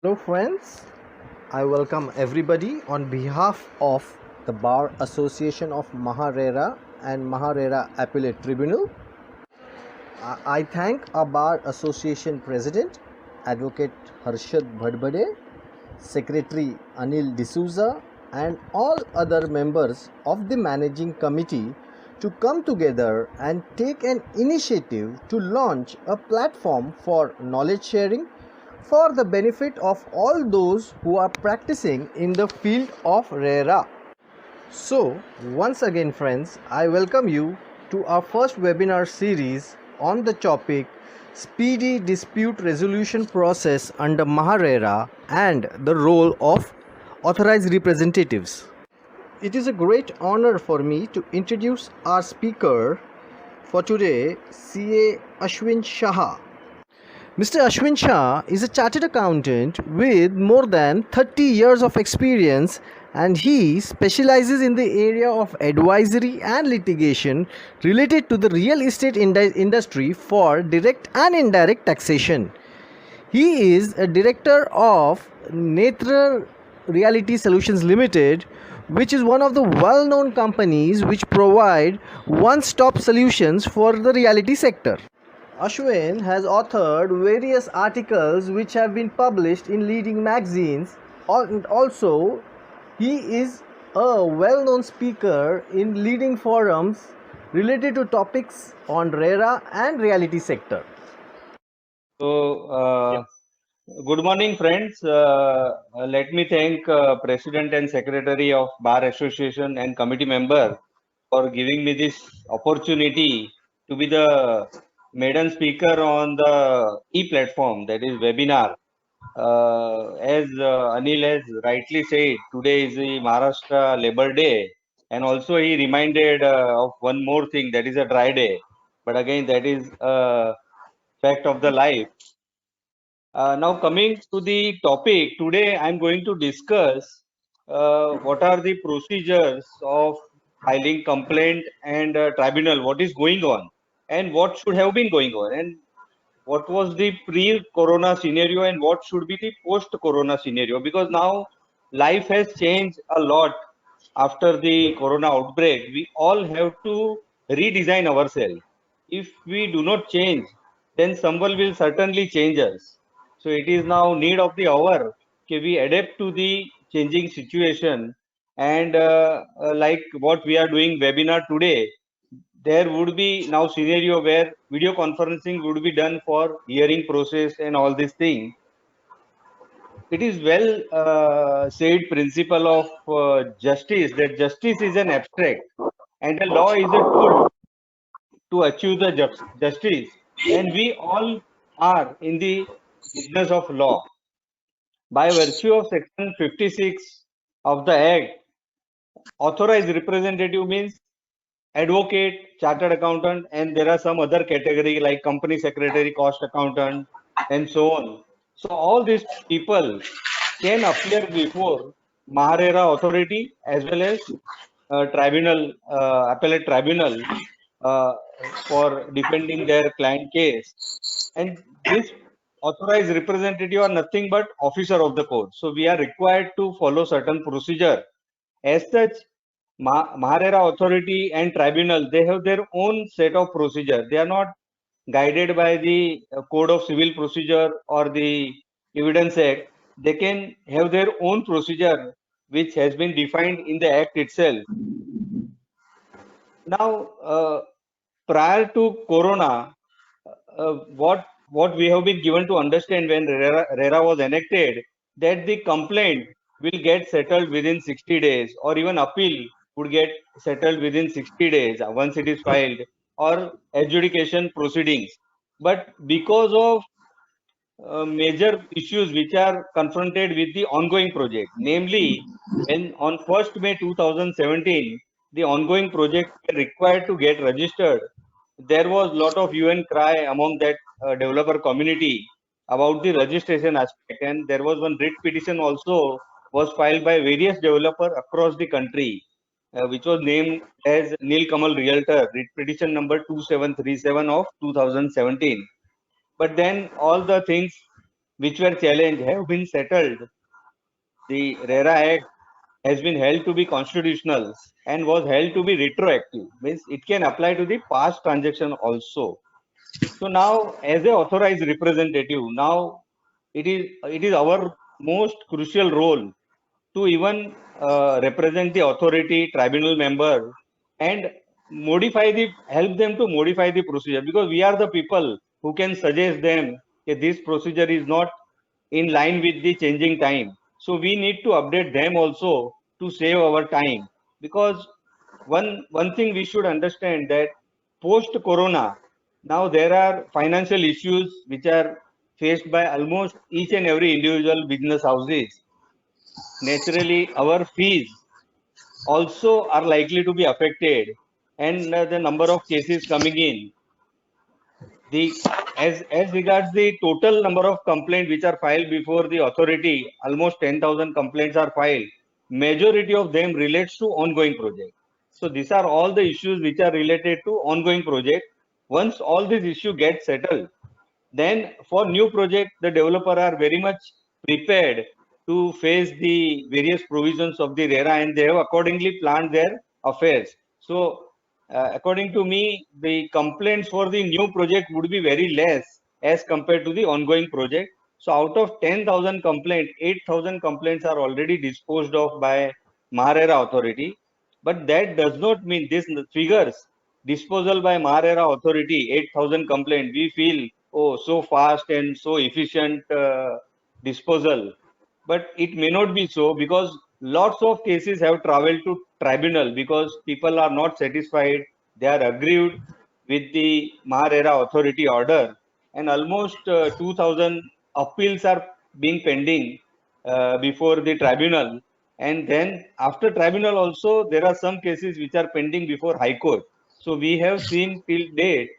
Hello, friends. I welcome everybody on behalf of the Bar Association of Maharera and Maharera Appellate Tribunal. I thank our Bar Association President, Advocate Harshad Bhadbade, Secretary Anil D'Souza, and all other members of the Managing Committee to come together and take an initiative to launch a platform for knowledge sharing for the benefit of all those who are practicing in the field of RERA. So, once again, friends, I welcome you to our first webinar series on the topic Speedy Dispute Resolution Process under Maharera and the role of authorized representatives. It is a great honor for me to introduce our speaker for today, CA Ashwin Shah. Mr. Ashwin Shah is a chartered accountant with more than 30 years of experience, and he specializes in the area of advisory and litigation related to the real estate industry for direct and indirect taxation. He is a director of Netra Reality Solutions Limited, which is one of the well-known companies which provide one-stop solutions for the reality sector. Ashwin has authored various articles which have been published in leading magazines, and also he is a well-known speaker in leading forums related to topics on RERA and reality sector. So, good morning, friends. Let me thank President and Secretary of Bar Association and committee member for giving me this opportunity to be the maiden speaker on the e-platform, that is webinar. As Anil has rightly said, today is the Maharashtra Labor Day, and also he reminded of one more thing, that is a dry day. But again, that is a fact of the life. Now coming to the topic, today I'm going to discuss what are the procedures of filing complaint and tribunal, what is going on and what should have been going on, and what was the pre-corona scenario and what should be the post-corona scenario, because now life has changed a lot after the corona outbreak. We all have to redesign ourselves. If we do not change, then someone will certainly change us. So it is now need of the hour that we adapt to the changing situation, and like what we are doing webinar today, there would be now scenario where video conferencing would be done for hearing process and all these things. It is well said principle of justice, that justice is an abstract and a law is a tool to achieve the justice, and we all are in the business of law. By virtue of section 56 of the act, authorized representative means advocate, chartered accountant, and there are some other category like company secretary, cost accountant, and so on. So all these people can appear before Maharera authority as well as tribunal, appellate tribunal, uh, for defending their client case. And this authorized representative are nothing but officer of the court. So we are required to follow certain procedure. As such, Maharera authority and tribunal, they have their own set of procedure. They are not guided by the code of civil procedure or the evidence act. They can have their own procedure which has been defined in the act itself. Now, prior to corona, what we have been given to understand when RERA was enacted, that the complaint will get settled within 60 days, or even appeal would get settled within 60 days once it is filed, or adjudication proceedings. But because of major issues which are confronted with the ongoing project, namely, when on 1st May 2017, the ongoing project were required to get registered, there was lot of UN cry among that developer community about the registration aspect, and there was one writ petition also was filed by various developers across the country, which was named as Neil Kamal Realtor, writ petition number 2737 of 2017. But then all the things which were challenged have been settled. The RERA Act has been held to be constitutional and was held to be retroactive, means it can apply to the past transaction also. So now, as a authorized representative, now it is our most crucial role to even represent the authority, tribunal member, and help them to modify the procedure, because we are the people who can suggest them that this procedure is not in line with the changing time. So we need to update them also to save our time, because one thing we should understand that post corona, now there are financial issues which are faced by almost each and every individual business houses. Naturally, our fees also are likely to be affected, and the number of cases coming in, the as regards the total number of complaints which are filed before the authority, almost 10,000 complaints are filed. Majority of them relates to ongoing project. So these are all the issues which are related to ongoing project. Once all these issues get settled, then for new project, the developer are very much prepared to face the various provisions of the RERA, and they have accordingly planned their affairs. So, according to me, the complaints for the new project would be very less as compared to the ongoing project. So, out of 10,000 complaints, 8,000 complaints are already disposed of by MAHARERA authority. But that does not mean this figures disposal by MAHARERA authority, 8,000 complaints. We feel, oh, so fast and so efficient disposal. But it may not be so, because lots of cases have traveled to tribunal because people are not satisfied. They are aggrieved with the MAHARERA authority order, and almost 2,000 appeals are being pending before the tribunal. And then after tribunal also, there are some cases which are pending before High Court. So we have seen till date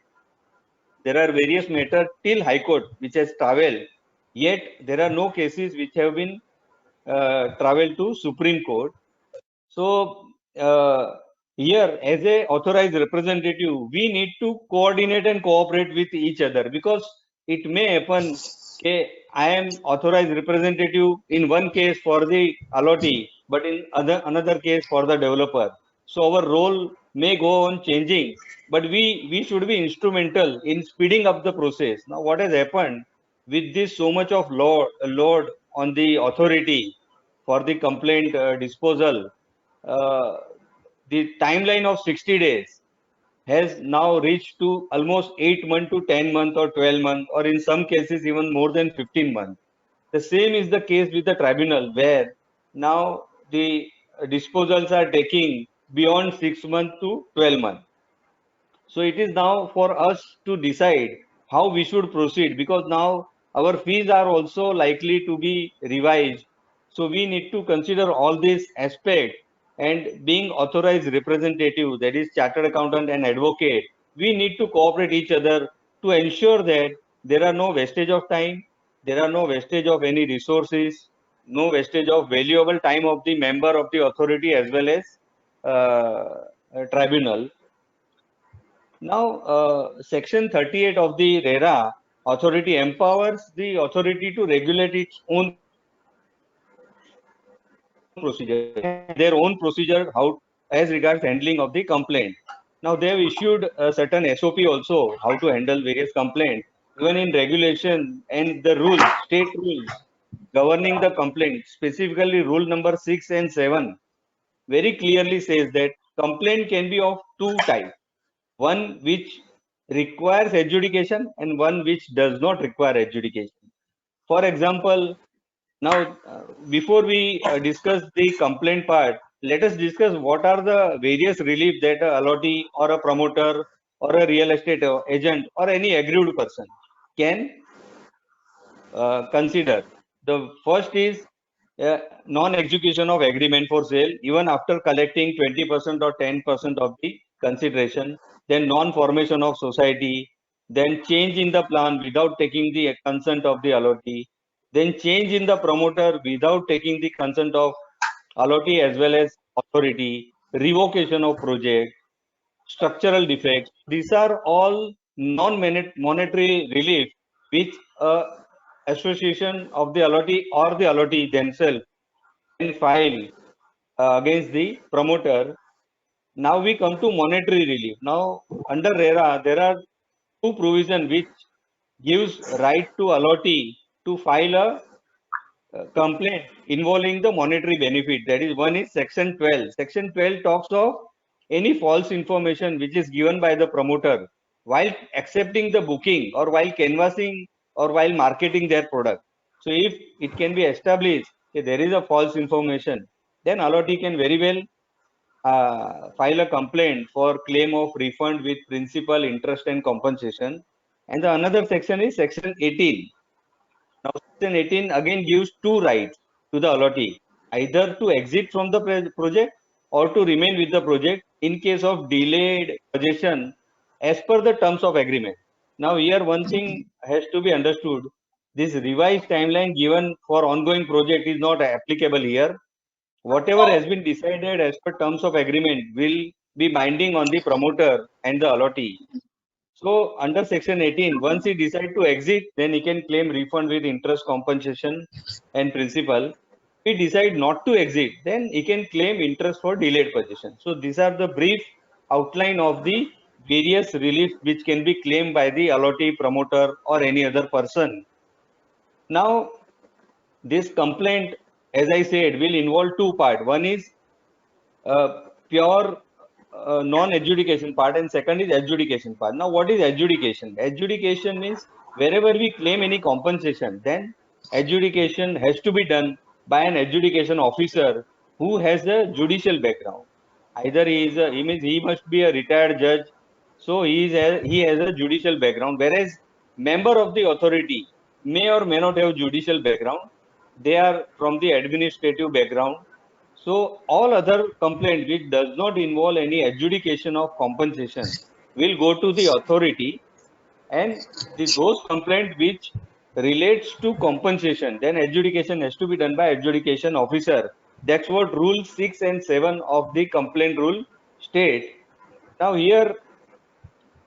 there are various matters till High Court which has travelled, yet there are no cases which have been travelled to Supreme Court. So here, as a authorized representative, we need to coordinate and cooperate with each other, because it may happen, okay, I am authorized representative in one case for the allottee, but in another case for the developer. So our role may go on changing, but we should be instrumental in speeding up the process. Now, what has happened with this so much of load on the authority for the complaint disposal, uh, the timeline of 60 days has now reached to almost 8 months to 10 months or 12 months, or in some cases even more than 15 months. The same is the case with the tribunal, where now the disposals are taking beyond 6 months to 12 months. So it is now for us to decide how we should proceed, because now our fees are also likely to be revised. So we need to consider all these aspects, and being authorized representative, that is chartered accountant and advocate, we need to cooperate each other to ensure that there are no wastage of time, there are no wastage of any resources, no wastage of valuable time of the member of the authority as well as tribunal. Now, Section 38 of the RERA authority empowers the authority to regulate its own procedure, their own procedure how as regards handling of the complaint. Now, they have issued a certain SOP also how to handle various complaints. Even in regulation and the rules, state rules governing the complaint, specifically rule number 6 and 7, very clearly says that complaint can be of two types: one which requires adjudication and one which does not require adjudication. For example, now before we discuss the complaint part, let us discuss what are the various relief that a allottee or a promoter or a real estate agent or any aggrieved person can consider. The first is non-execution of agreement for sale, even after collecting 20% or 10% of the consideration. Then non-formation of society. Then change in the plan without taking the consent of the allottee. Then change in the promoter without taking the consent of allottee as well as authority. Revocation of project, structural defects. These are all non-monetary relief which association of the allotee or the allotee themselves can file against the promoter. Now we come to monetary relief. Now under RERA, there are two provisions which gives right to allotee to file a complaint involving the monetary benefit. That is, one is section 12. Section 12 talks of any false information which is given by the promoter while accepting the booking or while canvassing or while marketing their product. So if it can be established that there is a false information, then allotee can very well file a complaint for claim of refund with principal, interest and compensation. And the another section is section 18. Now, section 18 again gives two rights to the allotee, either to exit from the project or to remain with the project in case of delayed possession as per the terms of agreement. Now, here one thing has to be understood. This revised timeline given for ongoing project is not applicable here. Whatever has been decided as per terms of agreement will be binding on the promoter and the allotee. So under section 18, once he decides to exit, then he can claim refund with interest, compensation and principal. If he decide not to exit, then he can claim interest for delayed possession. So these are the brief outline of the various reliefs which can be claimed by the allotee, promoter or any other person. Now this complaint, as I said, will involve two parts. One is pure non-adjudication part and second is adjudication part. Now what is adjudication? Adjudication means wherever we claim any compensation, then adjudication has to be done by an adjudication officer who has a judicial background. Either he must be a retired judge, so he has a judicial background, whereas member of the authority may or may not have judicial background. They are from the administrative background. So all other complaint which does not involve any adjudication of compensation will go to the authority, and those complaint which relates to compensation, then adjudication has to be done by adjudication officer. That's what rule 6 and 7 of the complaint rule state. Now here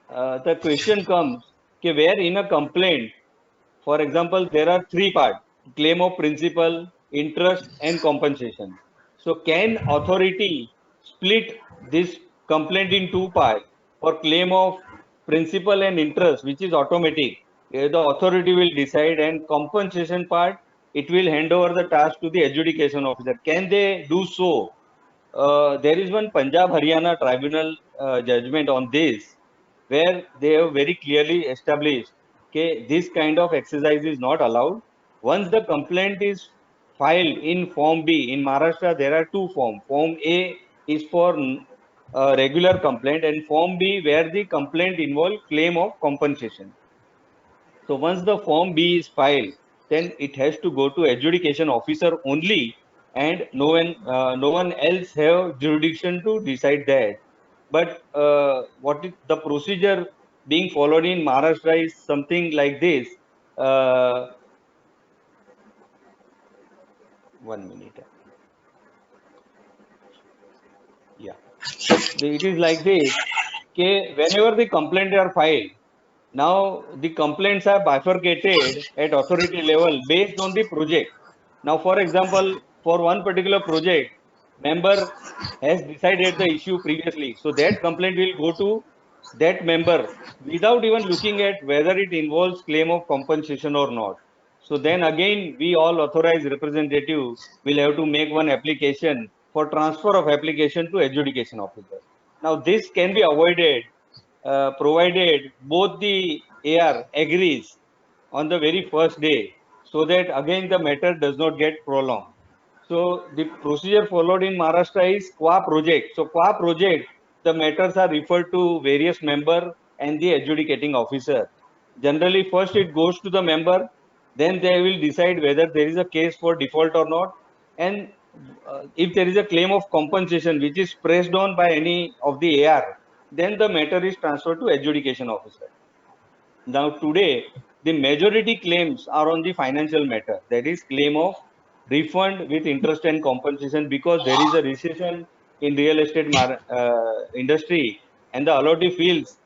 the question comes, okay, where in a complaint, for example, there are three parts: claim of principal, interest, and compensation. So, can authority split this complaint in two parts for claim of principal and interest, which is automatic? The authority will decide, and compensation part, it will hand over the task to the adjudication officer. Can they do so? There is one Punjab Haryana tribunal judgment on this, where they have very clearly established that this kind of exercise is not allowed. Once the complaint is filed in Form B, in Maharashtra there are two forms. Form A is for regular complaint, and Form B where the complaint involves claim of compensation. So once the Form B is filed, then it has to go to adjudication officer only, and no one else have jurisdiction to decide that. But what is the procedure being followed in Maharashtra is something like this. Uh, 1 minute. Yeah. It is like this. Okay, whenever the complaints are filed, now the complaints are bifurcated at authority level based on the project. Now, for example, for one particular project, member has decided the issue previously. So that complaint will go to that member without even looking at whether it involves claim of compensation or not. So then again, we all authorized representative will have to make one application for transfer of application to adjudication officer. Now this can be avoided provided both the AR agrees on the very first day, so that again the matter does not get prolonged. So the procedure followed in Maharashtra is qua project. So qua project, the matters are referred to various member and the adjudicating officer. Generally, first it goes to the member, then they will decide whether there is a case for default or not, and if there is a claim of compensation which is pressed on by any of the AR, then the matter is transferred to adjudication officer. Now today, the majority claims are on the financial matter, that is claim of refund with interest and compensation, because there is a recession in real estate industry, and the allotee feels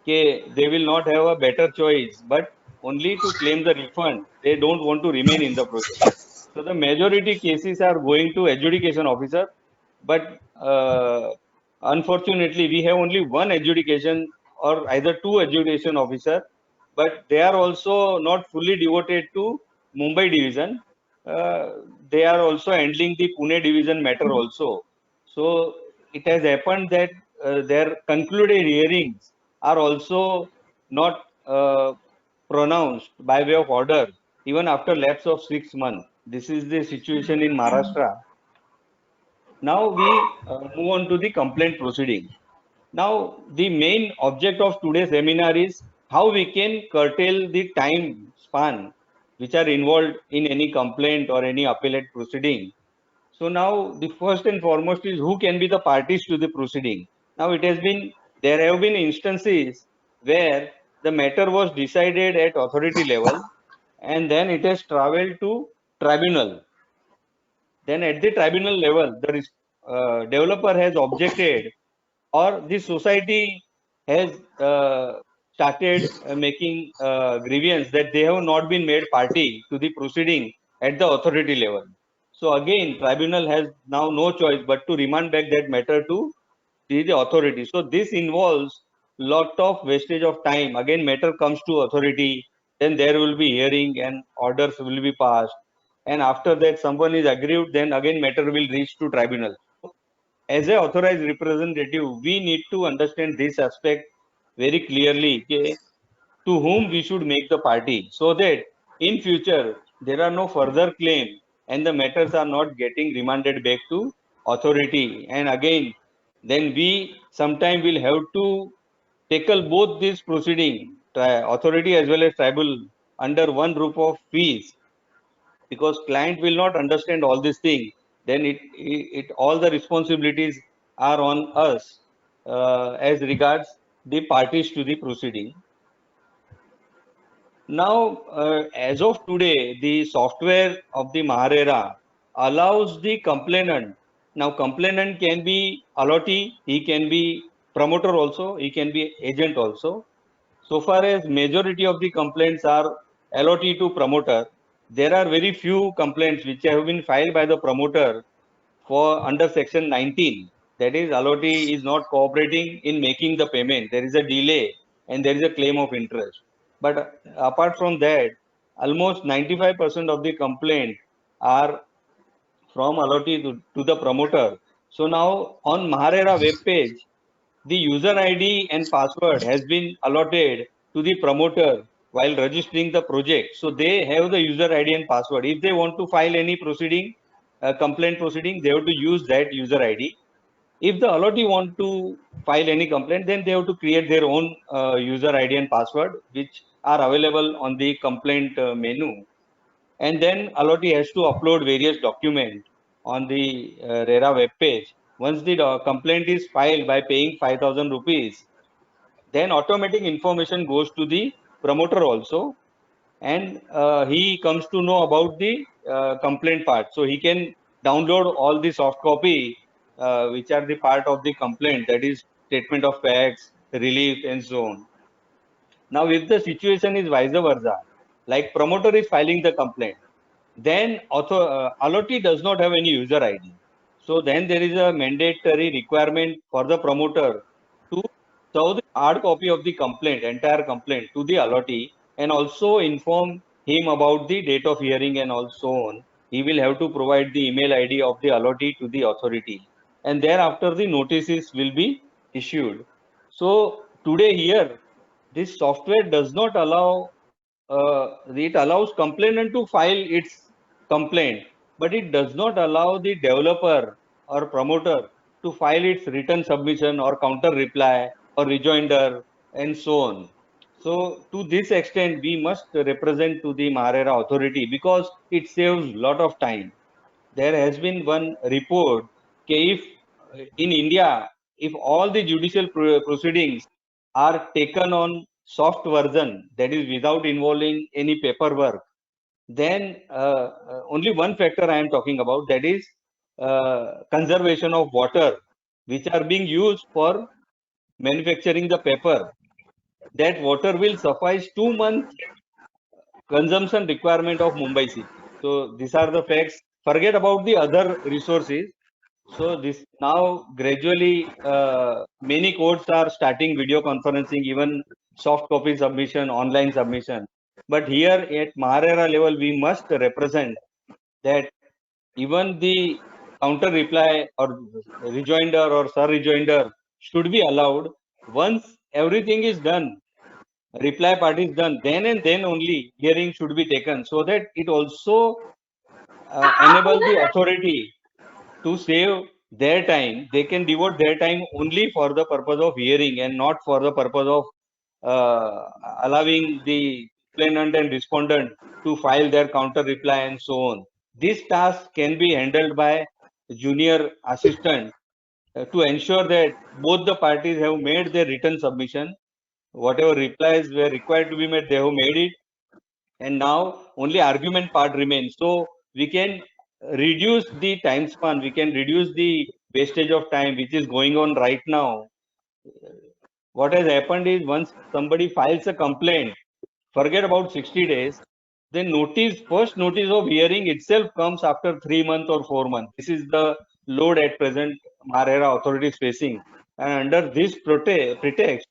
okay, they will not have a better choice but only to claim the refund. They don't want to remain in the project. So the majority cases are going to adjudication officer, but unfortunately we have only one adjudication or either two adjudication officer, but they are also not fully devoted to Mumbai division. Uh, they are also handling the Pune division matter also. So it has happened that their concluded hearings are also not pronounced by way of order even after lapse of 6 months. This is the situation in Maharashtra. Now we move on to the complaint proceeding. Now the main object of today's seminar is how we can curtail the time span which are involved in any complaint or any appellate proceeding. So now the first and foremost is who can be the parties to the proceeding. Now there have been instances where the matter was decided at authority level and then it has traveled to tribunal. Then at the tribunal level, the developer has objected or the society has started making grievance that they have not been made party to the proceeding at the authority level. So again, tribunal has now no choice but to remand back that matter to the authority. So this involves lot of wastage of time. Again, matter comes to authority, then there will be hearing and orders will be passed. And after that, someone is aggrieved, then again matter will reach to tribunal. As a authorized representative, we need to understand this aspect very clearly. Okay? To whom we should make the party so that in future there are no further claim and the matters are not getting remanded back to authority. And again, then we sometime will have to tackle both these proceeding, authority as well as tribal, under one roof of fees, because client will not understand all these things. Then it all the responsibilities are on us as regards the parties to the proceeding. Now, as of today, the software of the Maharera allows the complainant. Now, complainant can be allottee, he can be promoter also, he can be agent also. So far as majority of the complaints are allottee to promoter, there are very few complaints which have been filed by the promoter for under section 19. That is, allottee is not cooperating in making the payment. There is a delay and there is a claim of interest. But apart from that, almost 95% of the complaint are from allottee to the promoter. So now on Maharera web page, the user ID and password has been allotted to the promoter while registering the project. So they have the user ID and password. If they want to file any proceeding, complaint proceeding, they have to use that user ID. If the allottee want to file any complaint, then they have to create their own user ID and password, which are available on the complaint menu. And then allottee has to upload various documents on the RERA web page. Once the complaint is filed by paying 5,000 rupees, then automatic information goes to the promoter also, and he comes to know about the complaint part. So he can download all the soft copy which are the part of the complaint, that is statement of facts, relief, and so on. Now, if the situation is vice versa, like promoter is filing the complaint, then allottee does not have any user ID. So then there is a mandatory requirement for the promoter to serve the hard copy of the complaint, entire complaint, to the allottee, and also inform him about the date of hearing and also on. He will have to provide the email ID of the allottee to the authority, and thereafter the notices will be issued. So today here, this software does not allow, it allows complainant to file its complaint, but it does not allow the developer or promoter to file its written submission or counter reply or rejoinder and so on. So to this extent, we must represent to the Maharera authority because it saves lot of time. There has been one report, if in India, if all the judicial proceedings are taken on soft version, that is without involving any paperwork, then only one factor I am talking about, that is conservation of water, which are being used for manufacturing the paper. That water will suffice 2 months consumption requirement of Mumbai city. So these are the facts. Forget about the other resources. So this now gradually many courts are starting video conferencing, even soft copy submission, online submission. But here at Maharera level, we must represent that even the counter reply or rejoinder or sir rejoinder should be allowed once everything is done, reply part is done, then and then only hearing should be taken, so that it also enable the authority to save their time. They can devote their time only for the purpose of hearing and not for the purpose of allowing the complainant and respondent to file their counter reply and so on. This task can be handled by junior assistant to ensure that both the parties have made their written submission. Whatever replies were required to be made, they have made it, and now only argument part remains. So we can reduce the time span, we can reduce the wastage of time which is going on right now. What has happened is, once somebody files a complaint, forget about 60 days, then first notice of hearing itself comes after 3 months or 4 months. This is the load at present Maharera authority is facing. And under this pretext,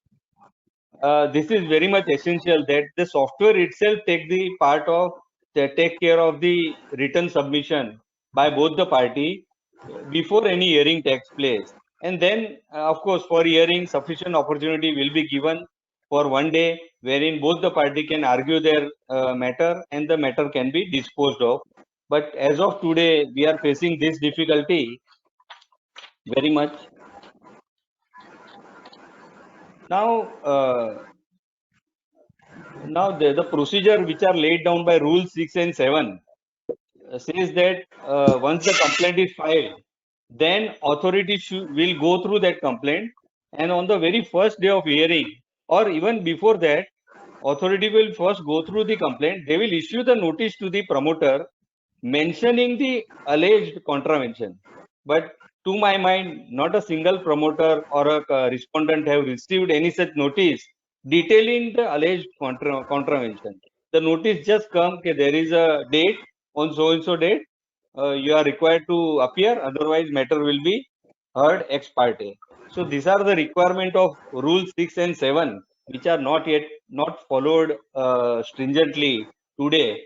this is very much essential that the software itself take care of the written submission by both the party before any hearing takes place. And then, of course, for hearing, sufficient opportunity will be given for one day, wherein both the party can argue their matter and the matter can be disposed of. But as of today, we are facing this difficulty very much. Now, the procedure which are laid down by Rule 6 and 7 says that once the complaint is filed, then authority will go through that complaint, and on the very first day of hearing, or even before that, authority will first go through the complaint. They will issue the notice to the promoter mentioning the alleged contravention. But to my mind, not a single promoter or a respondent have received any such notice detailing the alleged contravention. The notice just come, okay, there is a date on so and so date, you are required to appear, otherwise matter will be heard ex parte. So these are the requirement of Rule 6 and 7, which are not followed stringently today.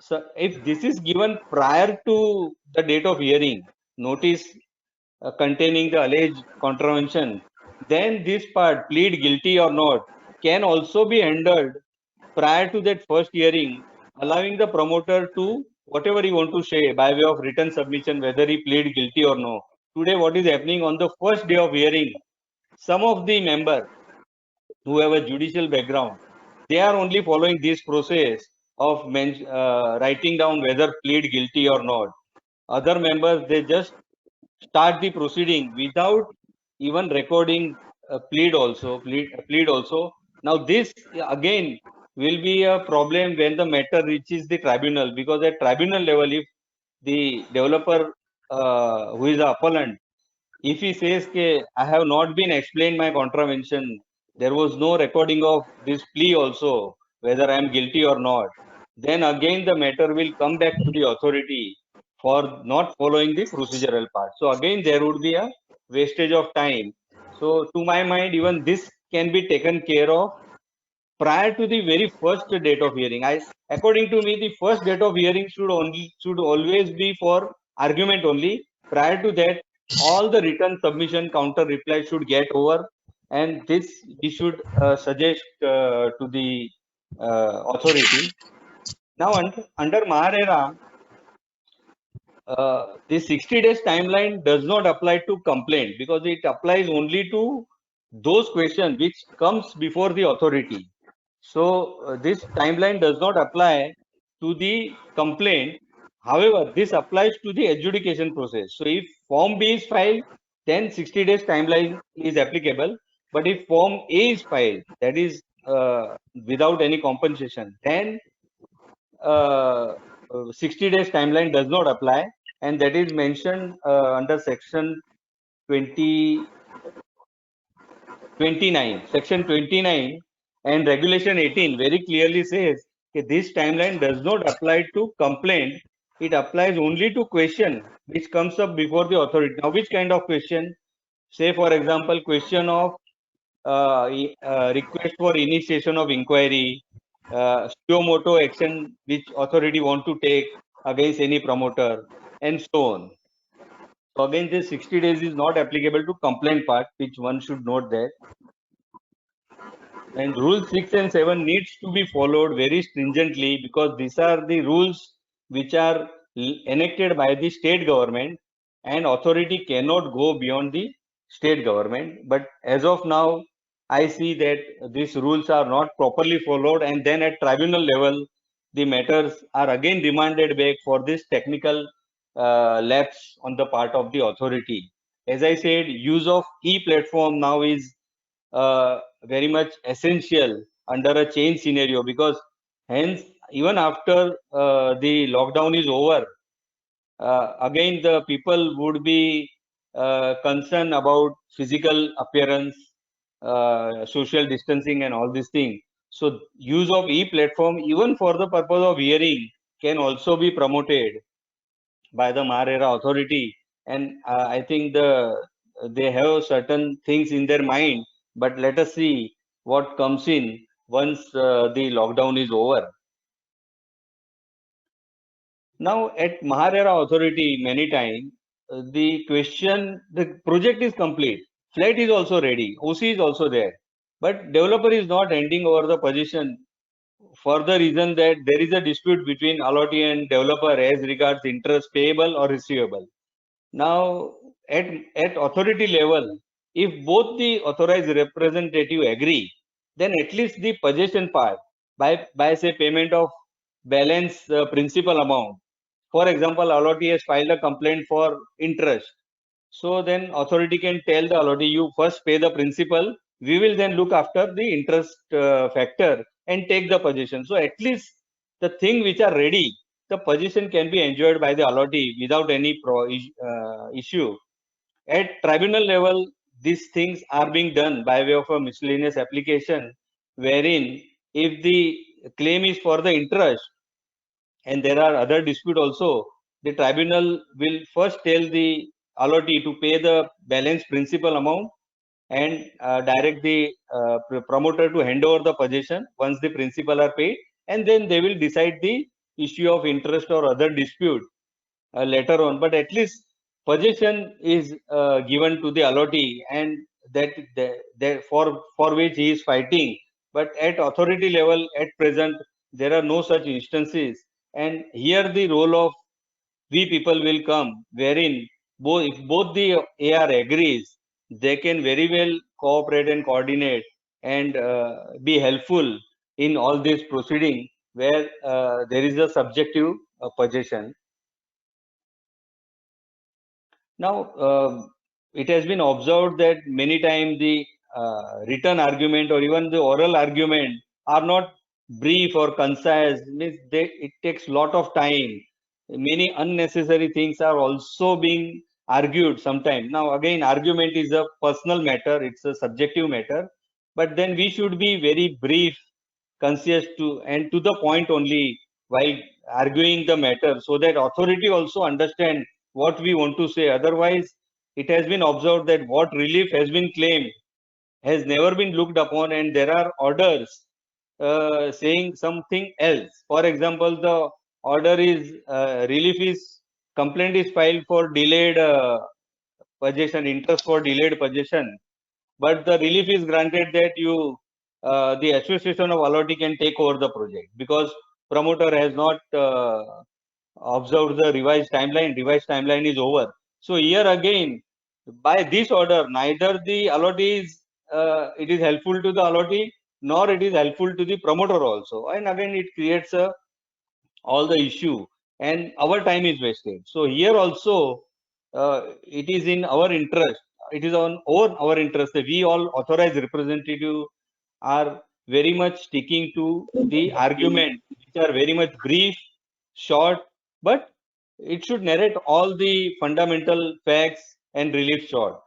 So if this is given prior to the date of hearing, notice containing the alleged contravention, then this part, plead guilty or not, can also be handled prior to that first hearing, allowing the promoter to whatever he want to say by way of written submission, whether he plead guilty or no. Today, what is happening on the first day of hearing, some of the members who have a judicial background, they are only following this process of writing down whether plead guilty or not. Other members, they just start the proceeding without even recording plead also. Now this again will be a problem when the matter reaches the tribunal, because at tribunal level, if the developer who is the appellant, if he says that I have not been explained my contravention, there was no recording of this plea also, whether I am guilty or not, then again the matter will come back to the authority for not following the procedural part. So again there would be a wastage of time. So to my mind, even this can be taken care of prior to the very first date of hearing. According to me, the first date of hearing should always be for argument only. Prior to that, all the written submission counter reply should get over, and this we should suggest to the authority. Now, under Maharera, the 60 days timeline does not apply to complaint, because it applies only to those questions which comes before the authority. So this timeline does not apply to the complaint. However, this applies to the adjudication process. So if Form B is filed, then 60 days timeline is applicable. But if Form A is filed, that is without any compensation, then 60 days timeline does not apply, and that is mentioned under section 20, 29. Section 29 and regulation 18 very clearly says this timeline does not apply to complaint. It applies only to question which comes up before the authority. Now, which kind of question? Say, for example, question of request for initiation of inquiry, suo motu action which authority want to take against any promoter, and so on. So again, this 60 days is not applicable to complaint part, which one should note that. And rule 6 and 7 needs to be followed very stringently, because these are the rules which are enacted by the state government, and authority cannot go beyond the state government. But as of now, I see that these rules are not properly followed, and then at tribunal level, the matters are again remanded back for this technical lapse on the part of the authority. As I said, use of e-platform now is very much essential under a change scenario, because hence even after the lockdown is over, again the people would be concerned about physical appearance, social distancing, and all these things. So use of e-platform even for the purpose of hearing can also be promoted by the Maharera authority, and I think they have certain things in their mind. But let us see what comes in once the lockdown is over. Now, at Maharera authority, many times the project is complete, flat is also ready, OC is also there, but developer is not handing over the position for the reason that there is a dispute between allottee and developer as regards interest payable or receivable. Now, at authority level, if both the authorized representative agree, then at least the possession part by say payment of balance principal amount. For example, allottee has filed a complaint for interest. So then authority can tell the allottee, you first pay the principal, we will then look after the interest factor and take the possession. So at least the thing which are ready, the possession can be enjoyed by the allottee without any issue. At tribunal level, these things are being done by way of a miscellaneous application, wherein if the claim is for the interest and there are other dispute also, the tribunal will first tell the allottee to pay the balance principal amount and direct the promoter to hand over the possession once the principal are paid, and then they will decide the issue of interest or other dispute later on. But at least possession is given to the allottee, and that for which he is fighting. But at authority level at present, there are no such instances, and here the role of we people will come, wherein if both the AR agrees, they can very well cooperate and coordinate and be helpful in all this proceeding where there is a subjective possession. Now, it has been observed that many times the written argument or even the oral argument are not brief or concise. Means it takes lot of time. Many unnecessary things are also being argued sometimes. Now, again, argument is a personal matter. It's a subjective matter. But then we should be very brief, concise and to the point only while arguing the matter, so that authority also understand what we want to say. Otherwise, it has been observed that what relief has been claimed has never been looked upon, and there are orders saying something else. For example, the order is relief is complaint is filed for delayed possession, interest for delayed possession, but the relief is granted that the association of allottee can take over the project because promoter has not observed the revised timeline. Revised timeline is over. So here again, by this order, neither the allottee is it is helpful to the allottee nor it is helpful to the promoter also. And again, it creates all the issue and our time is wasted. So here also, it is in our interest. It is on our interest that we all authorized representative are very much sticking to the argument, which are very much brief, short, but it should narrate all the fundamental facts and relief short.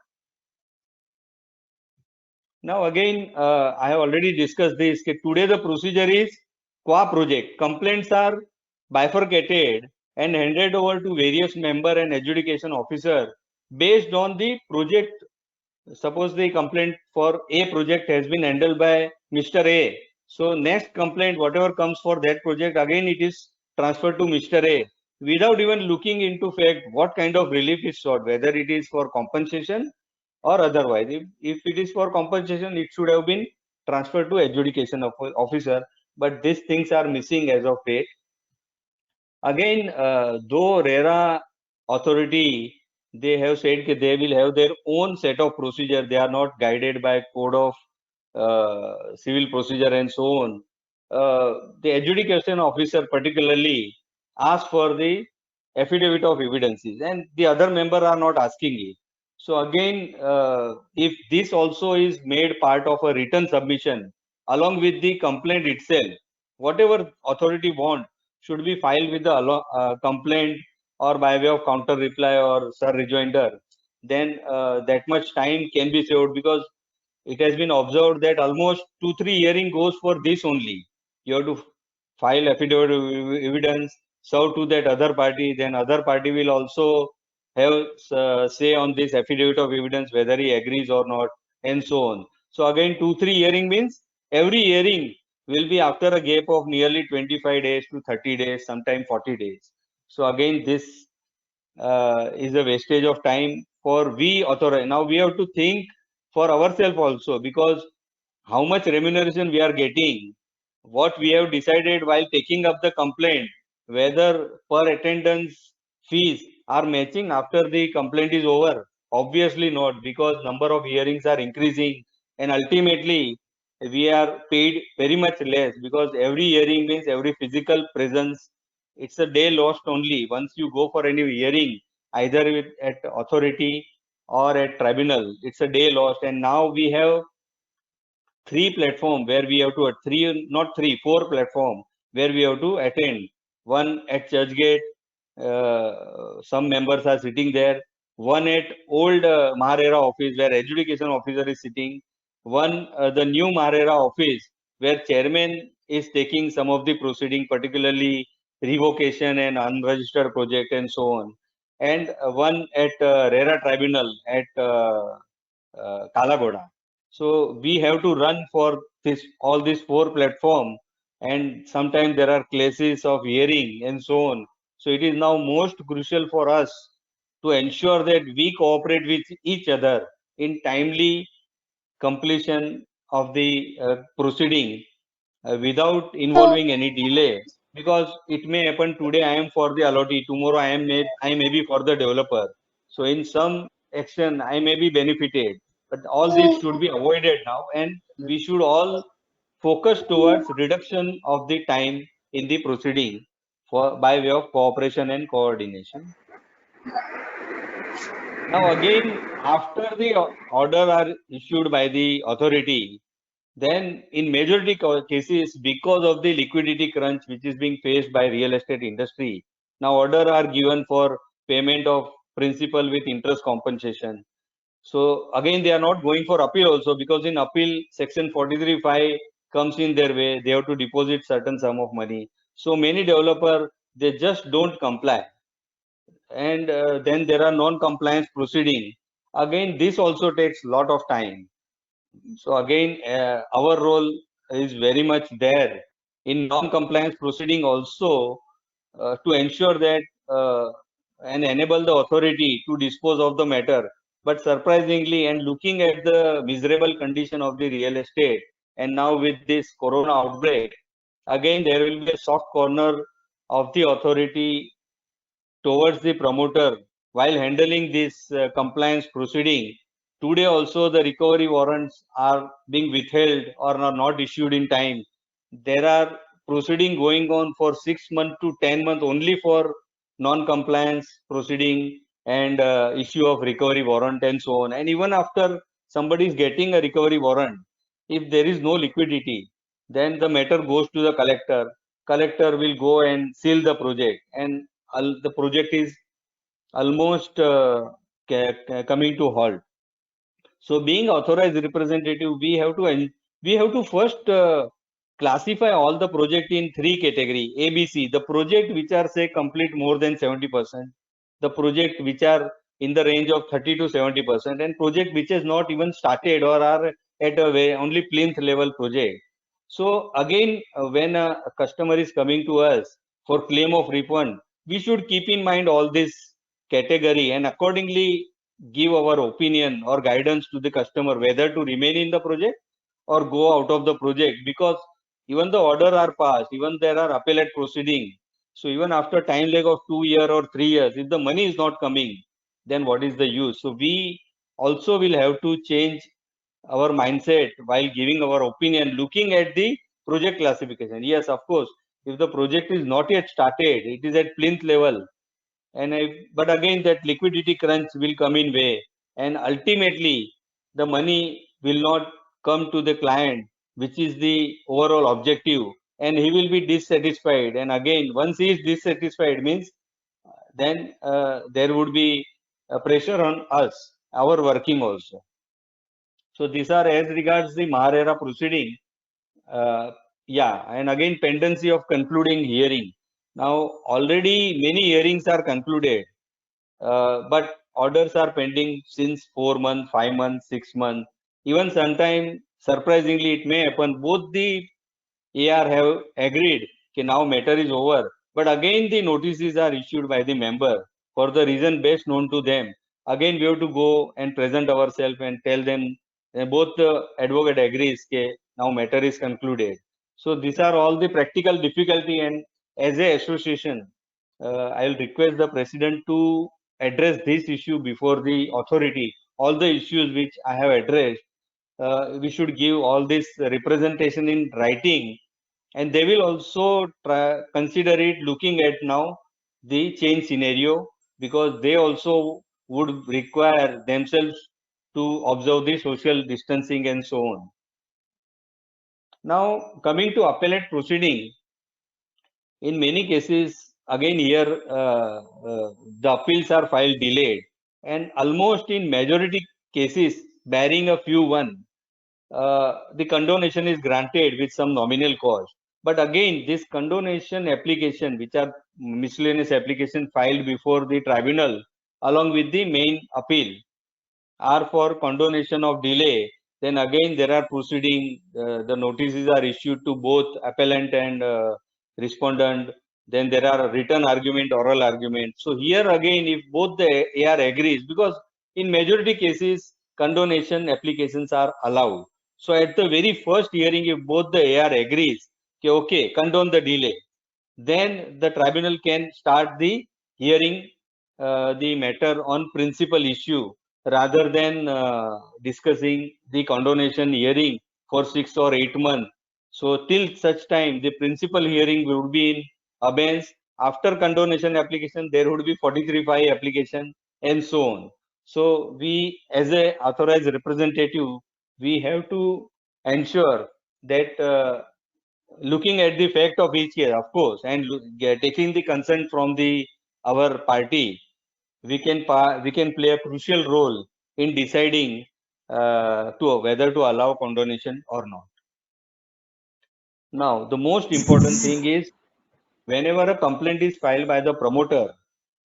Now again, I have already discussed this. Today the procedure is qua project, complaints are bifurcated and handed over to various member and adjudication officer based on the project. Suppose the complaint for A project has been handled by Mr. A. So next complaint, whatever comes for that project, again it is transferred to Mr. A without even looking into fact what kind of relief is sought, whether it is for compensation or otherwise. If it is for compensation, it should have been transferred to adjudication officer, but these things are missing as of date. Again, though RERA authority, they have said that they will have their own set of procedure. They are not guided by code of civil procedure and so on. The adjudication officer particularly asks for the affidavit of evidences, and the other member are not asking it. So again, if this also is made part of a written submission along with the complaint itself, whatever authority want should be filed with the complaint or by way of counter reply or sir rejoinder, then that much time can be saved, because it has been observed that almost 2-3 hearing goes for this only. You have to file affidavit of evidence, serve to that other party, then other party will also have say on this affidavit of evidence whether he agrees or not, and so on. So again, 2-3 hearing means every hearing will be after a gap of nearly 25 days to 30 days, sometime 40 days. So again, this is a wastage of time for we authorize. Now we have to think for ourselves also, because how much remuneration we are getting, what we have decided while taking up the complaint, whether per attendance fees are matching after the complaint is over. Obviously not, because number of hearings are increasing, and ultimately we are paid very much less, because every hearing means every physical presence. It's a day lost only. Once you go for any hearing, either at authority or at tribunal, it's a day lost. And now we have three platform where we have to four platform where we have to attend. One at Churchgate, some members are sitting there. One at old Maharera office where adjudication officer is sitting. One the new Maharera office where chairman is taking some of the proceeding, particularly revocation and unregistered project and so on. And one at RERA tribunal at Kalagoda. So we have to run for this all these four platform, and sometimes there are cases of hearing and so on. So it is now most crucial for us to ensure that we cooperate with each other in timely completion of the proceeding without involving any delay, because it may happen today I am for the allottee, tomorrow I may be for the developer. So in some action I may be benefited, but all this should be avoided now, and we should all focus towards reduction of the time in the proceeding for by way of cooperation and coordination. Now again, after the order are issued by the authority, then in majority cases, because of the liquidity crunch which is being faced by real estate industry, now order are given for payment of principal with interest compensation. So again, they are not going for appeal also, because in appeal section 43(5) comes in their way. They have to deposit certain sum of money. So many developer, they just don't comply, and then there are non-compliance proceeding. Again, this also takes lot of time. So again, our role is very much there in non-compliance proceeding also, to ensure that and enable the authority to dispose of the matter. But surprisingly, and looking at the miserable condition of the real estate, and now with this corona outbreak, again there will be a soft corner of the authority towards the promoter while handling this compliance proceeding. Today also the recovery warrants are being withheld or are not issued in time. There are proceeding going on for 6 months to 10 months only for non-compliance proceeding and issue of recovery warrant and so on. And even after somebody is getting a recovery warrant, if there is no liquidity, then the matter goes to the collector. Collector will go and seal the project, and the project is almost coming to halt. So being authorized representative, we have to first classify all the project in three category A, B, C. The project which are say complete more than 70%, the project which are in the range of 30 to 70%, and project which has not even started or are at a way only plinth level project. So again, when a customer is coming to us for claim of refund, we should keep in mind all this category and accordingly give our opinion or guidance to the customer whether to remain in the project or go out of the project, because even the order are passed, even there are appellate proceeding. So even after time lag of 2 years or 3 years, if the money is not coming, then what is the use? So we also will have to change our mindset while giving our opinion, looking at the project classification. Yes, of course, if the project is not yet started, it is at plinth level, and but again that liquidity crunch will come in way, and ultimately the money will not come to the client, which is the overall objective, and he will be dissatisfied. And again, once he is dissatisfied means then there would be a pressure on us, our working also. So these are as regards the Maharera proceeding. Yeah, and again pendency of concluding hearing. Now already many hearings are concluded, but orders are pending since 4 months, 5 months, 6 months. Even sometime, surprisingly, it may happen. Both the AR have agreed that now matter is over, but again the notices are issued by the member for the reason best known to them. Again, we have to go and present ourselves and tell them. Both the advocate agrees that now matter is concluded. So these are all the practical difficulty, and as a association, I will request the president to address this issue before the authority. All the issues which I have addressed, we should give all this representation in writing, and they will also consider it looking at now the change scenario, because they also would require themselves to observe the social distancing and so on. Now coming to appellate proceeding, in many cases, again here the appeals are filed delayed, and almost in majority cases, barring a few one, the condonation is granted with some nominal cost. But again, this condonation application, which are miscellaneous application filed before the tribunal along with the main appeal, are for condonation of delay. Then again there are proceeding, the notices are issued to both appellant and respondent. Then there are written argument, oral argument. So here again, if both the AR agrees, because in majority cases condonation applications are allowed. So at the very first hearing, if both the AR agrees, okay, condone the delay, then the tribunal can start the hearing the matter on principal issue, rather than discussing the condonation hearing for 6 or 8 months. So till such time, the principal hearing would be in abeyance. After condonation application, there would be 43(5) application and so on. So we, as a authorized representative, we have to ensure that looking at the fact of each case, of course, and taking the consent from the our party, we can play a crucial role in deciding to whether to allow condonation or not. Now, the most important thing is, whenever a complaint is filed by the promoter,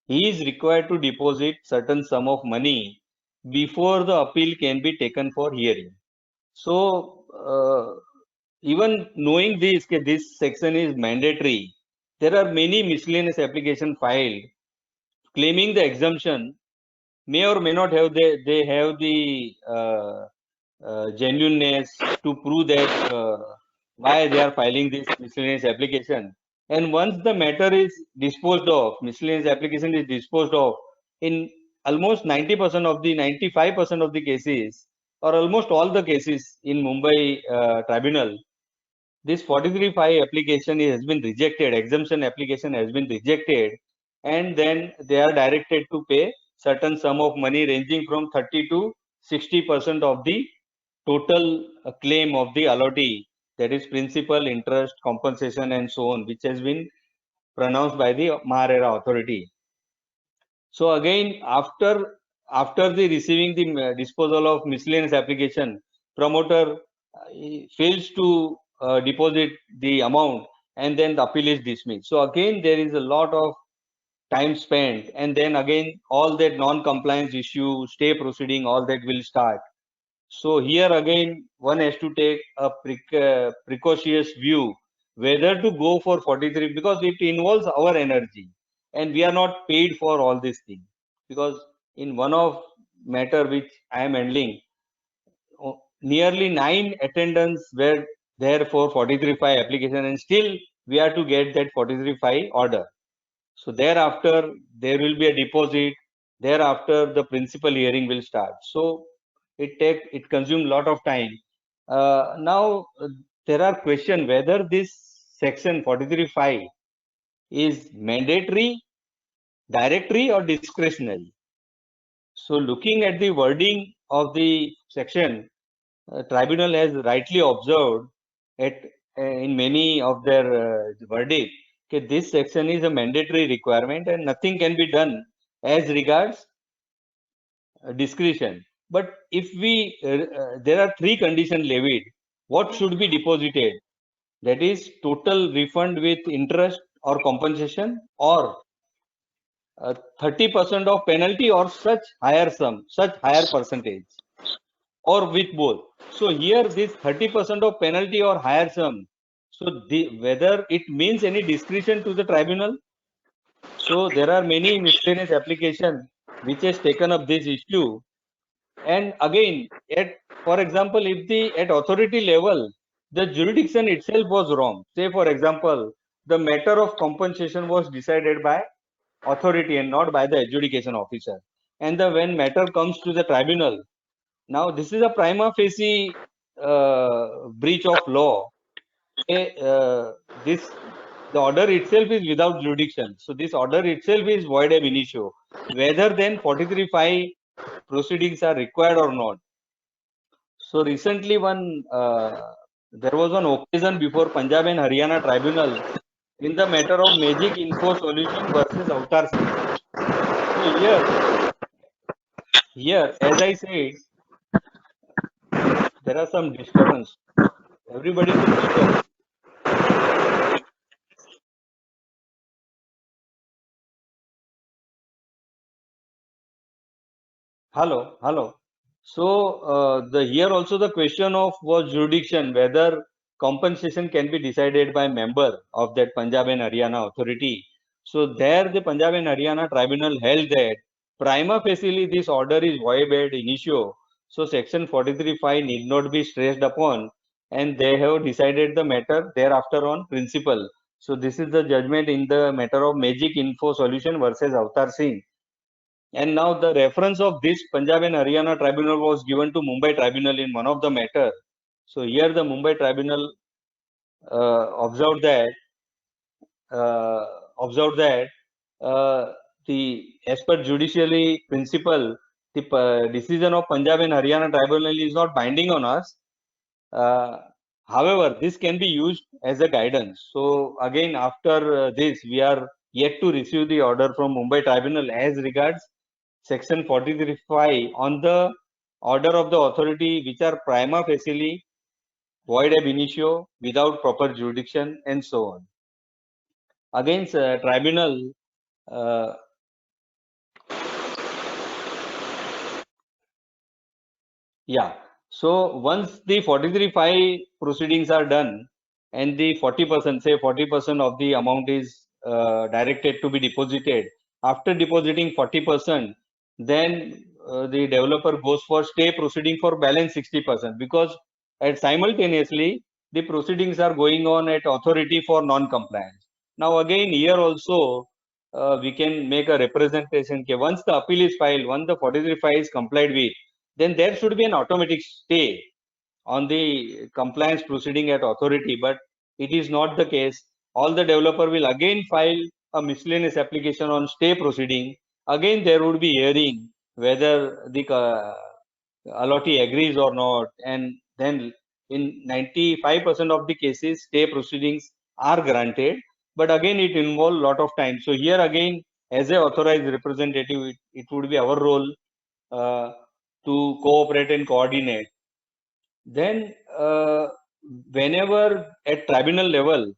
he is required to deposit certain sum of money before the appeal can be taken for hearing. So, even knowing this, this section is mandatory, there are many miscellaneous application filed claiming the exemption may or may not have they have the genuineness to prove that why they are filing this miscellaneous application. And once the matter is disposed of, miscellaneous application is disposed of, in almost 90% of the 95% of the cases, or almost all the cases in Mumbai tribunal, this 43(5) application has been rejected, exemption application has been rejected, and then they are directed to pay certain sum of money ranging from 30 to 60% of the total claim of the allottee, that is principal, interest, compensation, and so on, which has been pronounced by the Maharera authority. So again, after the receiving the disposal of miscellaneous application, promoter fails to deposit the amount, and then the appeal is dismissed. So again, there is a lot of time spent, and then again all that non-compliance issue, stay proceeding, all that will start. So here again, one has to take a precocious view whether to go for 43, because it involves our energy, and we are not paid for all these things. Because in one of matter which I am handling, nearly 9 attendants were there for 43.5 application, and still we are to get that 43.5 order. So thereafter there will be a deposit. Thereafter the principal hearing will start. So it consumes lot of time. Now there are question whether this section 43.5 is mandatory, directory, or discretionary. So looking at the wording of the section, tribunal has rightly observed at in many of their verdict, that this section is a mandatory requirement and nothing can be done as regards discretion. But if we there are three conditions levied, what should be deposited? That is total refund with interest or compensation, or 30% of penalty, or such higher sum, such higher percentage, or with both. So here this 30% of penalty or higher sum. So whether it means any discretion to the tribunal. So there are many miscellaneous application which has taken up this issue. And again, for example, if the at authority level, the jurisdiction itself was wrong. Say for example, the matter of compensation was decided by authority and not by the adjudication officer. And when matter comes to the tribunal, now this is a prima facie breach of law. This the order itself is without jurisdiction. So this order itself is void ab initio. Whether then 43.5 proceedings are required or not. So recently there was an occasion before Punjab and Haryana Tribunal in the matter of Magic Info Solution versus Avatar Singh. So here, as I said, there are some disturbance. Everybody should disturb. Hello. So the here also the question of was jurisdiction, whether compensation can be decided by member of that Punjab and Haryana authority. So there the Punjab and Haryana tribunal held that prima facie this order is void ab initio. So section 43.5 need not be stressed upon, and they have decided the matter thereafter on principle. So this is the judgment in the matter of Magic Info Solution versus Avatar Singh. And now the reference of this Punjab and Haryana tribunal was given to Mumbai tribunal in one of the matter. So here the Mumbai tribunal observed that uh, observed that the as per judicially principle, the decision of Punjab and Haryana tribunal is not binding on us. However, this can be used as a guidance. So again, after this, we are yet to receive the order from Mumbai tribunal as regards section 43.5 on the order of the authority which are prima facie void ab initio, without proper jurisdiction, and so on. Against tribunal, uh, yeah. So once the 43.5 proceedings are done and the 40%, say 40% of the amount is directed to be deposited, after depositing 40%, then the developer goes for stay proceeding for balance 60%, because at simultaneously the proceedings are going on at authority for non-compliance. Now again here also we can make a representation. Okay, once the appeal is filed, once the 43.5 is complied with, then there should be an automatic stay on the compliance proceeding at authority, but it is not the case. All the developer will again file a miscellaneous application on stay proceeding. Again, there would be hearing whether the allottee agrees or not, and then in 95% of the cases, stay proceedings are granted. But again, it involves a lot of time. So here again, as a authorized representative, it would be our role uh, to cooperate and coordinate. Then whenever at tribunal level,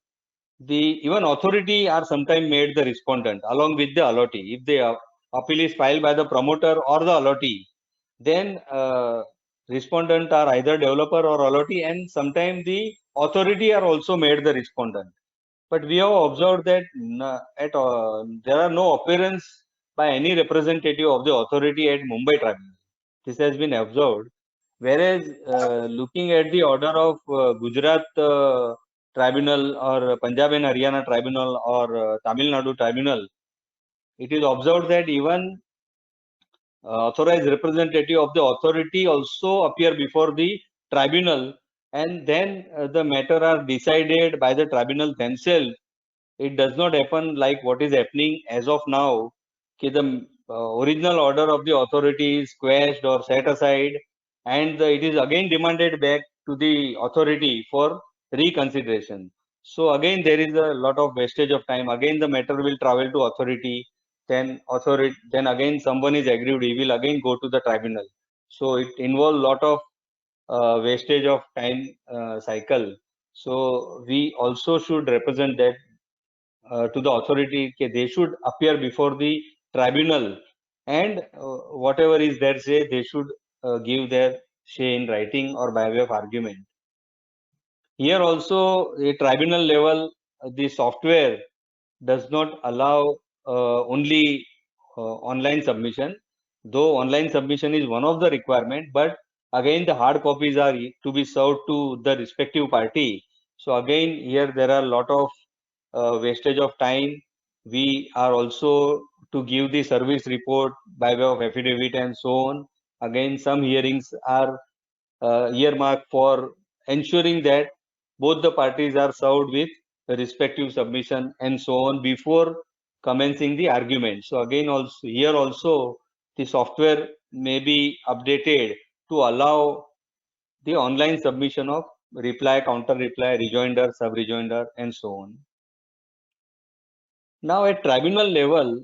the even authority are sometimes made the respondent along with the allottee. If the appeal is filed by the promoter or the allottee, then respondent are either developer or allottee, and sometimes the authority are also made the respondent. But we have observed that there are no appearance by any representative of the authority at Mumbai tribunal. This has been observed. Whereas looking at the order of Gujarat tribunal or Punjab and Haryana tribunal or Tamil Nadu tribunal, it is observed that even authorized representative of the authority also appear before the tribunal, and then the matter are decided by the tribunal themselves. It does not happen like what is happening as of now. The original order of the authority is quashed or set aside, and it is again demanded back to the authority for reconsideration. So again there is a lot of wastage of time. Again the matter will travel to authority, then again someone is aggrieved, he will again go to the tribunal. So it involves lot of wastage of time cycle. So we also should represent that to the authority, they should appear before the tribunal, and whatever is their say, they should give their say in writing or by way of argument. Here also, a tribunal level, the software does not allow only online submission, though online submission is one of the requirement, but again the hard copies are to be served to the respective party. So again here there are a lot of wastage of time. We are also to give the service report by way of affidavit and so on. Again, some hearings are earmarked for ensuring that both the parties are served with the respective submission and so on before commencing the argument. So again, also here also the software may be updated to allow the online submission of reply, counter reply, rejoinder, sub rejoinder, and so on. Now at tribunal level,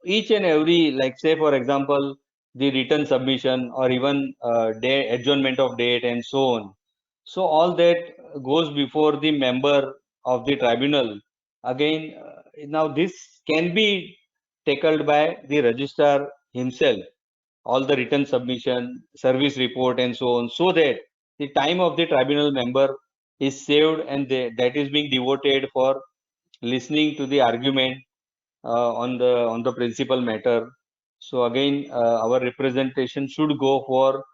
each and every, like say for example, the written submission or even day adjournment of date and so on. So all that goes before the member of the tribunal. Again, now this can be tackled by the registrar himself, all the written submission, service report and so on, so that the time of the tribunal member is saved and that is being devoted for listening to the argument on the principal matter. So again, our representation should go for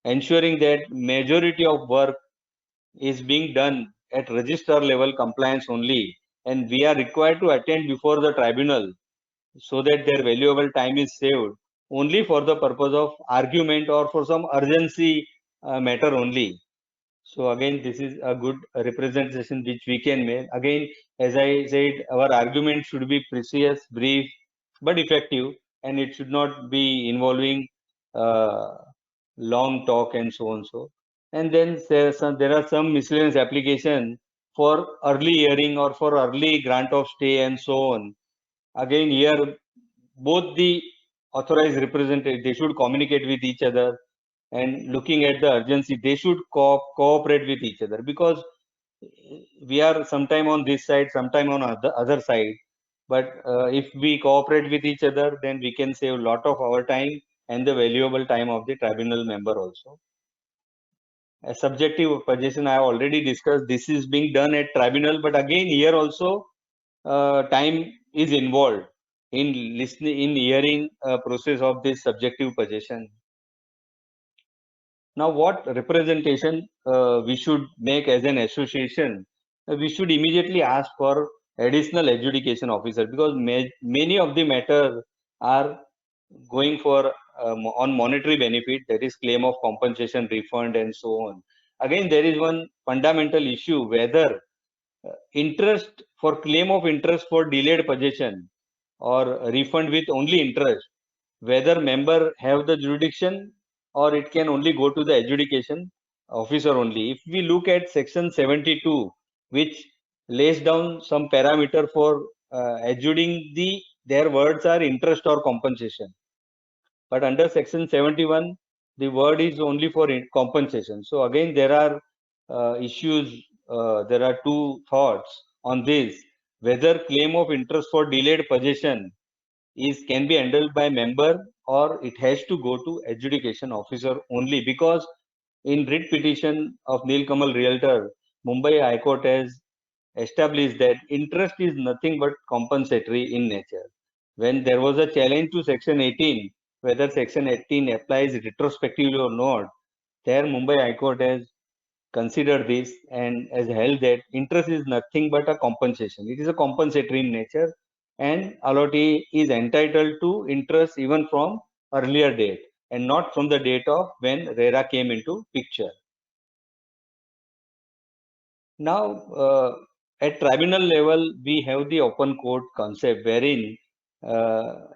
ensuring that majority of work is being done at registrar level compliance only, and we are required to attend before the tribunal so that their valuable time is saved only for the purpose of argument or for some urgency matter only. So again, this is a good representation which we can make. Again, as I said, our argument should be precise, brief, but effective, and it should not be involving uh, long talk and so on. So, and then there are some miscellaneous application for early hearing or for early grant of stay and so on. Again, here both the authorized representative, they should communicate with each other, and looking at the urgency, they should cooperate with each other, because we are sometime on this side, sometime on other side. But if we cooperate with each other, then we can save a lot of our time and the valuable time of the tribunal member also. A subjective possession I have already discussed. This is being done at tribunal, but again here also time is involved in listening, in hearing process of this subjective possession. Now, what representation we should make as an association? We should immediately ask for additional adjudication officer, because many of the matters are going for on monetary benefit, that is claim of compensation, refund, and so on. Again, there is one fundamental issue whether interest for claim of interest for delayed possession or refund with only interest, whether member have the jurisdiction or it can only go to the adjudication officer only. If we look at section 72, which lays down some parameter for adjudicating their words are interest or compensation, but under section 71 the word is only for compensation. So again there are issues, there are two thoughts on this. Whether claim of interest for delayed possession can be handled by member, or it has to go to adjudication officer only, because in writ petition of Nilkamal Realtor, Mumbai High Court has established that interest is nothing but compensatory in nature. When there was a challenge to Section 18, whether Section 18 applies retrospectively or not, there Mumbai High Court has considered this and has held that interest is nothing but a compensation. It is a compensatory in nature, and allottee is entitled to interest even from earlier date and not from the date of when RERA came into picture. Now, at tribunal level, we have the open court concept, wherein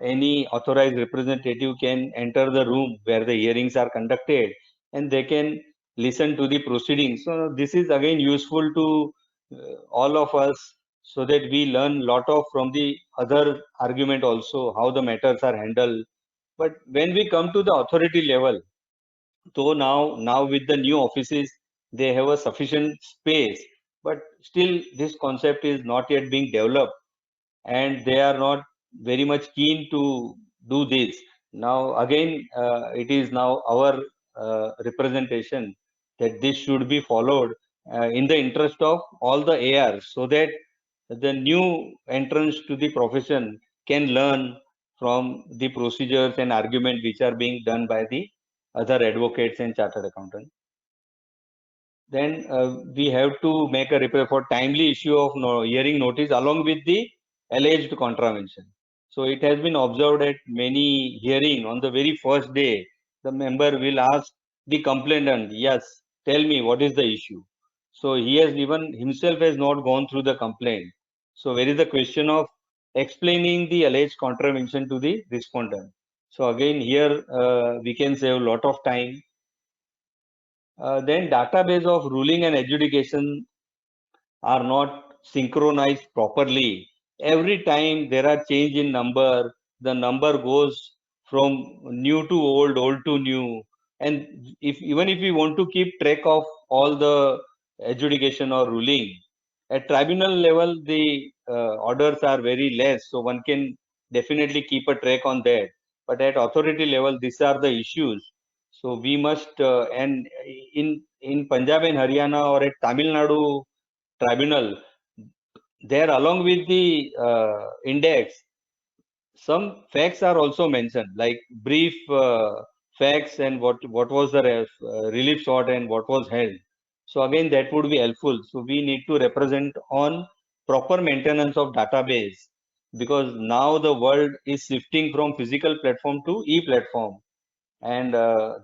any authorized representative can enter the room where the hearings are conducted, and they can listen to the proceedings. So this is again useful to all of us, so that we learn lot of from the other argument also, how the matters are handled. But when we come to the authority level, though now with the new offices, they have a sufficient space, but still this concept is not yet being developed, and they are not very much keen to do this. Now again, it is now our representation that this should be followed in the interest of all the ARs, so that the new entrants to the profession can learn from the procedures and argument which are being done by the other advocates and chartered accountants. Then we have to make a reply for timely issue of hearing notice along with the alleged contravention. So it has been observed at many hearing, on the very first day, the member will ask the complainant, yes, tell me what is the issue. So he has even himself has not gone through the complaint. So where is the question of explaining the alleged contravention to the respondent? So again, here we can save a lot of time. Then database of ruling and adjudication are not synchronized properly. Every time there are change in number, the number goes from new to old, old to new. And even if we want to keep track of all the adjudication or ruling, at tribunal level, the orders are very less, so one can definitely keep a track on that. But at authority level, these are the issues. So we must, and in Punjab and Haryana or at Tamil Nadu tribunal, there along with the index, some facts are also mentioned, like brief facts and what was the relief sought and what was held. So again, that would be helpful. So we need to represent on proper maintenance of database, because now the world is shifting from physical platform to e-platform, and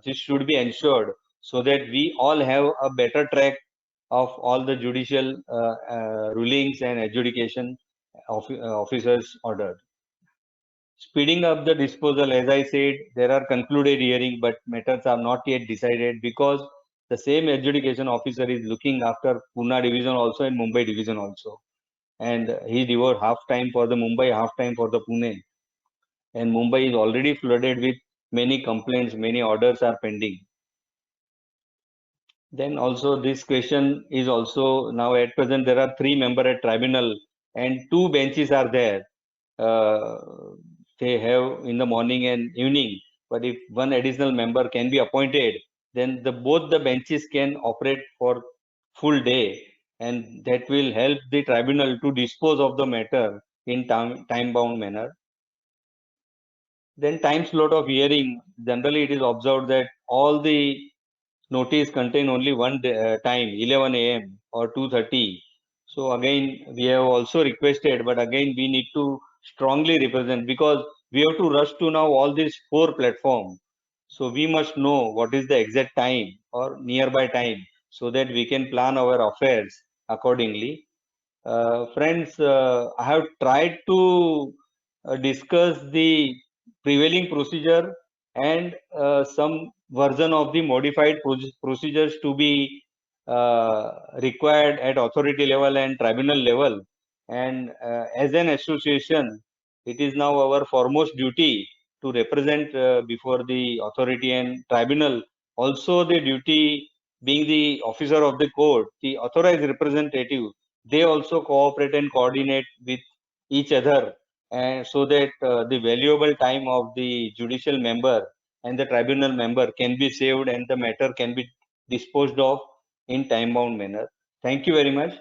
this should be ensured so that we all have a better track of all the judicial rulings and adjudication officers ordered. Speeding up the disposal, as I said, there are concluded hearing, but matters are not yet decided, because the same adjudication officer is looking after Pune division also and Mumbai division also. And he devote half time for the Mumbai, half time for the Pune. And Mumbai is already flooded with many complaints, many orders are pending. Then also this question is also, now at present there are 3 members at tribunal and 2 benches are there. They have in the morning and evening, but if one additional member can be appointed, then both the benches can operate for full day, and that will help the tribunal to dispose of the matter in time bound manner. Then time slot of hearing, generally it is observed that all the notice contain only one time, 11 a.m. or 2:30. So again, we have also requested, but again we need to strongly represent, because we have to rush to now all these 4 platforms. So we must know what is the exact time or nearby time, so that we can plan our affairs accordingly. Friends, I have tried to discuss the prevailing procedure and some version of the modified procedures to be required at authority level and tribunal level. And as an association, it is now our foremost duty to represent before the authority and tribunal. Also, the duty being the officer of the court, the authorized representative, they also cooperate and coordinate with each other, and so that the valuable time of the judicial member and the tribunal member can be saved and the matter can be disposed of in time bound manner. Thank you very much.